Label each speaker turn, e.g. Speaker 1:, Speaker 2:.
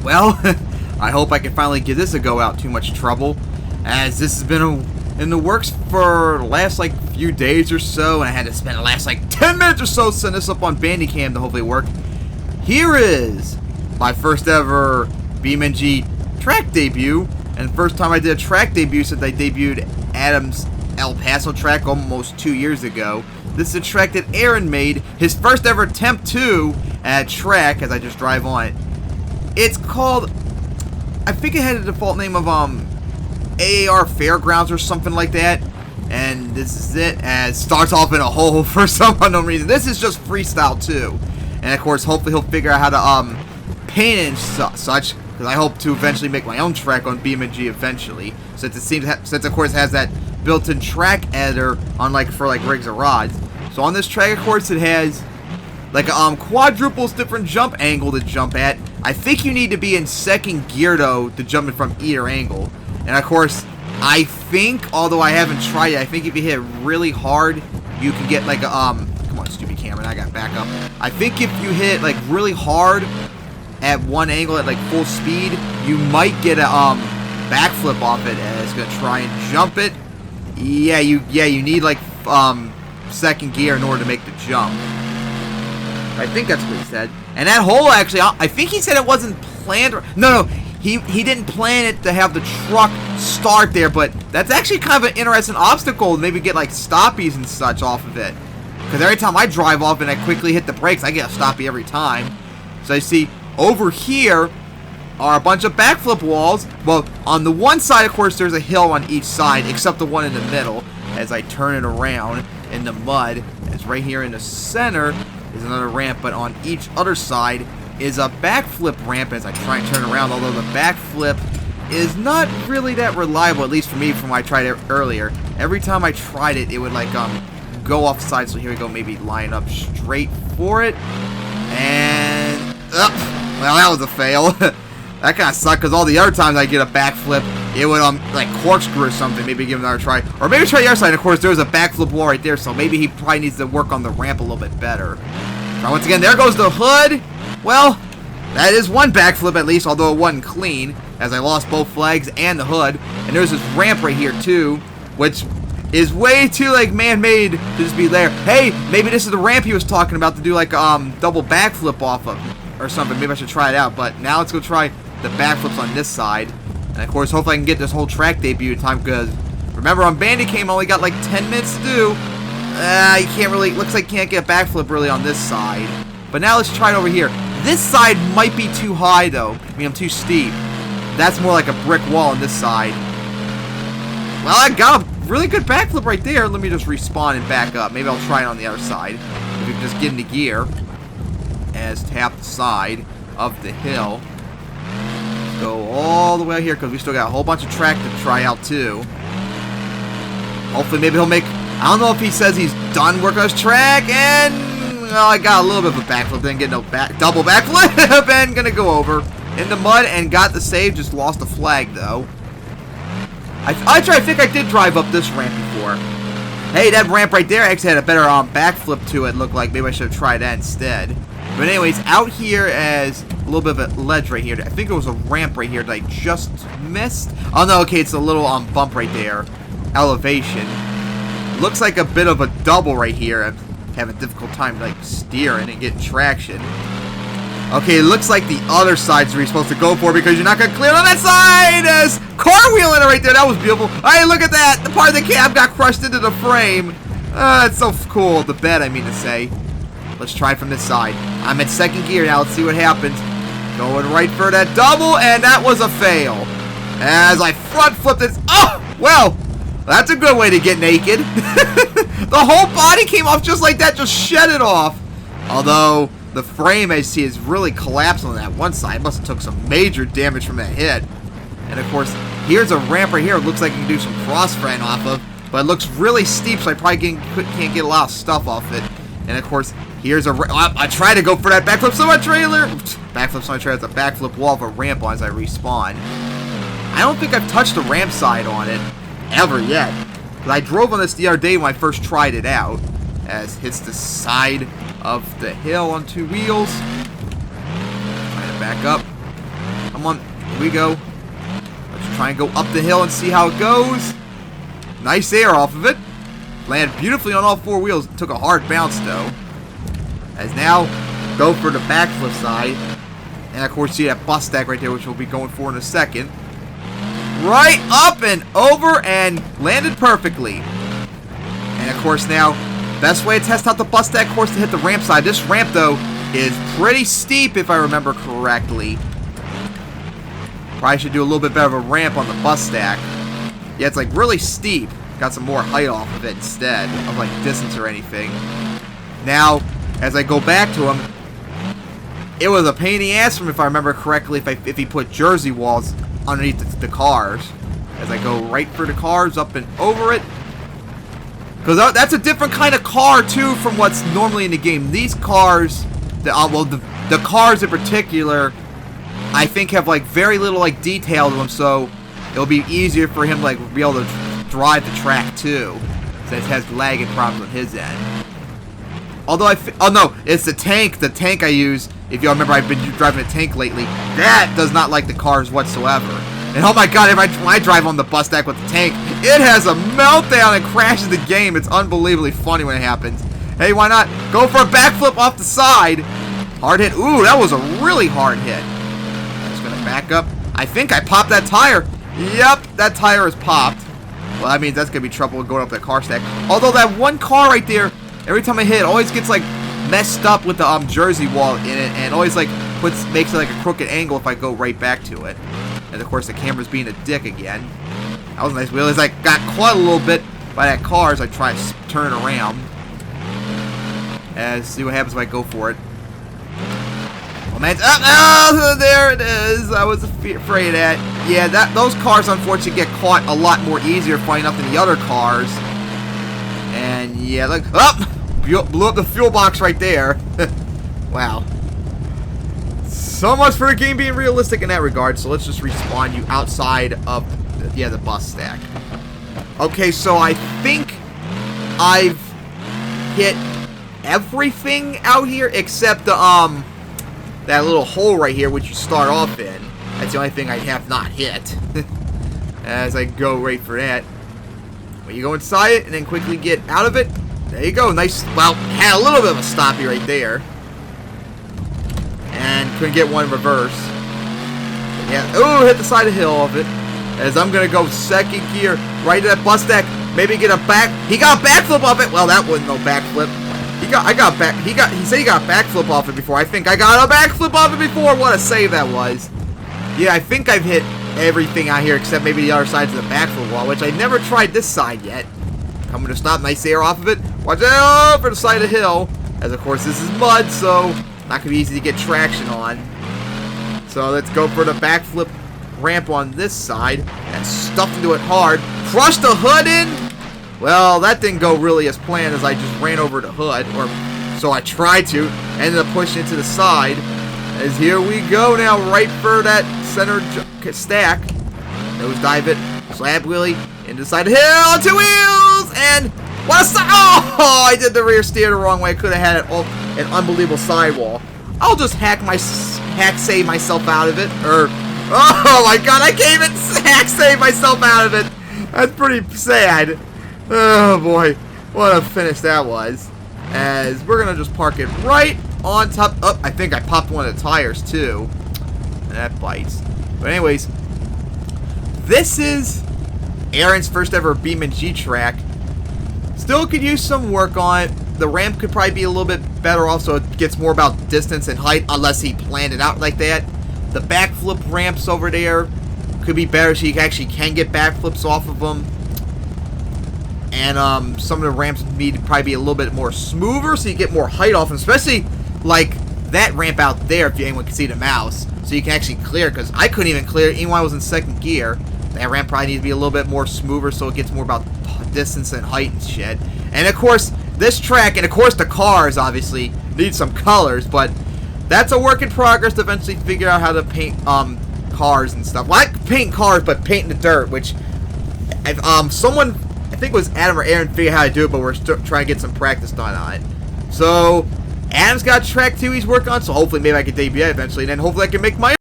Speaker 1: Well, I hope I can finally give this a go without too much trouble, as this has been in the works for the last like few days or so, and I had to spend the last like 10 minutes or so setting this up on Bandicam to hopefully work. Here is my first ever BeamNG track debut, and first time I did a track debut since I debuted Adam's El Paso track almost 2 years ago. This is a track that Aaron made, his first ever attempt to at track, as I just drive on it. It's called, I think it had a default name of AAFairgrounds or something like that. And this is it, as starts off in a hole for some unknown reason. This is just freestyle too. And of course, hopefully he'll figure out how to paint and such, because I hope to eventually make my own track on BeamNG eventually. Since it seems, since of course it has that built-in track editor, unlike for like rigs or rods. So on this track, of course, it has like a quadruple different jump angle to jump at. I think you need to be in second gear though to jump it from either angle. And of course, I think, although I haven't tried it, I think if you hit really hard, you can get like a come on, stupid camera, I got back up. I think if you hit like really hard at one angle at like full speed, you might get a backflip off it, and it's gonna try and jump it. Yeah, you need like second gear in order to make the jump. I think that's what he said. And that hole, actually, I think he said it wasn't planned. No, he didn't plan it to have the truck start there, but that's actually kind of an interesting obstacle. Maybe get like stoppies and such off of it. Because every time I drive off and I quickly hit the brakes, I get a stoppie every time. So you see, over here are a bunch of backflip walls. Well, on the one side, of course, there's a hill on each side, except the one in the middle. As I turn it around in the mud, it's right here in the center is another ramp, but on each other side is a backflip ramp as I try and turn around, although the backflip is not really that reliable, at least for me, from when I tried it earlier. Every time I tried it, it would like go off the side, so here we go, maybe line up straight for it, and well, that was a fail. That kind of sucked, because all the other times I get a backflip, it would like corkscrew or something, maybe give it another try, or maybe try the other side. Of course, there was a backflip wall right there, so maybe he probably needs to work on the ramp a little bit better. Now, once again, there goes the hood. Well, that is one backflip at least, although it wasn't clean, as I lost both flags and the hood. And there's this ramp right here too, which is way too like man-made to just be there. Hey, maybe this is the ramp he was talking about to do like double backflip off of or something. Maybe I should try it out. But now let's go try the backflips on this side. And of course, hopefully I can get this whole track debut in time, because remember on Bandicam I only got like 10 minutes to do. You can't really, looks like you can't get a backflip really on this side. But now let's try it over here. This side might be too high though. I mean, I'm too steep. That's more like a brick wall on this side. Well, I got a really good backflip right there. Let me just respawn and back up. Maybe I'll try it on the other side. If we can just get into gear. As tap the side of the hill. Go all the way out here, because we still got a whole bunch of track to try out too. Hopefully maybe he'll make, I don't know if he says he's done working on his track, and well, I got a little bit of a backflip, didn't get no double backflip, and gonna go over in the mud and got the save, just lost a flag though. I think I did drive up this ramp before. Hey, that ramp right there actually had a better backflip to it, looked like. Maybe I should have tried that instead. But anyways, out here as a little bit of a ledge right here. I think it was a ramp right here that I just missed. Oh no, okay, it's a little bump right there. Elevation. Looks like a bit of a double right here. I'm having a difficult time like steering and getting traction. Okay, it looks like the other side's where you're supposed to go for, because you're not going to clear on that side. As car wheeling it right there. That was beautiful. Hey, look at that. The part of the cab got crushed into the frame. It's so cool. The bed, I mean to say. Let's try from this side. I'm at second gear now. Let's see what happens. Going right for that double, and that was a fail. As I front flipped this. Oh, well, that's a good way to get naked. The whole body came off just like that. Just shed it off. Although the frame, as you see, is really collapsed on that one side. Must have took some major damage from that hit. And of course, here's a ramp right here. It looks like you can do some cross-frame off of, but it looks really steep, so I probably can't get a lot of stuff off it. And of course, here's a I try to go for that backflip on my trailer. Backflips on my trailer. It's a backflip wall of a ramp on as I respawn. I don't think I've touched the ramp side on it ever yet. But I drove on this the other day when I first tried it out. As hits the side of the hill on two wheels. Trying to back up. Come Come on. Here we go. Let's try and go up the hill and see how it goes. Nice air off of it. Landed beautifully on all four wheels. Took a hard bounce, though. As now, go for the backflip side. And, of course, see that bus stack right there, which we'll be going for in a second. Right up and over and landed perfectly. And, of course, now, best way to test out the bus stack, of course, to hit the ramp side. This ramp, though, is pretty steep, if I remember correctly. Probably should do a little bit better of a ramp on the bus stack. Yeah, it's, like, really steep. Got some more height off of it instead of, like, distance or anything. Now, as I go back to him, it was a pain in the ass for him, if I remember correctly, if he put jersey walls underneath the cars. As I go right for the cars, up and over it. Because that's a different kind of car, too, from what's normally in the game. These cars, the cars in particular, I think have, like, very little, like, detail to them, so it'll be easier for him, like, be able to drive the track, too. Since it has lagging problems on his end. Although oh no, it's the tank I use. If y'all remember, I've been driving a tank lately. That does not like the cars whatsoever. And oh my god, when I drive on the bus stack with the tank, it has a meltdown and crashes the game. It's unbelievably funny when it happens. Hey, why not go for a backflip off the side? Hard hit. Ooh, that was a really hard hit. I'm just gonna back up. I think I popped that tire. Yep, that tire is popped. Well, that means that's gonna be trouble going up that car stack. Although that one car right there, every time I hit it, always gets, like, messed up with the jersey wall in it, and always, like, makes it, like, a crooked angle if I go right back to it. And, of course, the camera's being a dick again. That was a nice wheel. As I got caught a little bit by that car as I try to turn around. And see what happens if I go for it. Oh, man. Oh, there it is. I was afraid of that. Yeah, those cars, unfortunately, get caught a lot more easier flying up than the other cars. And, yeah, look. Oh! Blew up the fuel box right there. Wow. So much for the game being realistic in that regard. So let's just respawn you outside of, the bus stack. Okay, so I think I've hit everything out here except the, that little hole right here, which you start off in. That's the only thing I have not hit. As I go right for that. Well, you go inside it and then quickly get out of it. There you go. Nice. Well, had a little bit of a stoppie right there. And couldn't get one in reverse. Yeah. Ooh, hit the side of the hill of it. As I'm going to go second gear right to that bus stack. Maybe get a back. He got a backflip off it. Well, that wasn't no backflip. He said he got backflip off it before. I think I got a backflip off it before. What a save that was. Yeah, I think I've hit everything out here except maybe the other sides of the backflip wall, which I never tried this side yet. Coming to stop, nice air off of it. Watch out for the side of the hill. As of course this is mud, so not gonna be easy to get traction on. So let's go for the backflip ramp on this side and stuffed into it hard. Crushed the hood in. Well, that didn't go really as planned as I just ran over the hood, or so I tried to. Ended up pushing it to the side. As here we go now, right for that center stack. Nose dive it, slab wheelie, into the side of the hill, 2 wheels, and what a oh! I did the rear steer the wrong way. I could have had an unbelievable sidewall. I'll just hack save myself out of it, or oh my god, I can't even hack save myself out of it. That's pretty sad. Oh boy, what a finish that was. As we're gonna just park it right on top. Oh, I think I popped one of the tires too. And that bites. But anyways, this is Aaron's first ever BeamNG track. Still could use some work on it. The ramp could probably be a little bit better off, so it gets more about distance and height, unless he planned it out like that. The backflip ramps over there could be better, so you actually can get backflips off of them. And some of the ramps need to probably be a little bit more smoother, so you get more height off them, especially like that ramp out there, if anyone can see the mouse, so you can actually clear, because I couldn't even clear it even when I was in second gear. That ramp probably needs to be a little bit more smoother, so it gets more about distance and height and shit. And of course, this track, and of course the cars, obviously, need some colors, but that's a work in progress to eventually figure out how to paint cars and stuff. Well, I can paint cars, but painting the dirt, which someone, I think it was Adam or Aaron, figured out how to do it, but we're still trying to get some practice done on it. So Adam's got track 2 he's working on, so hopefully maybe I can debut it eventually, and then hopefully I can make my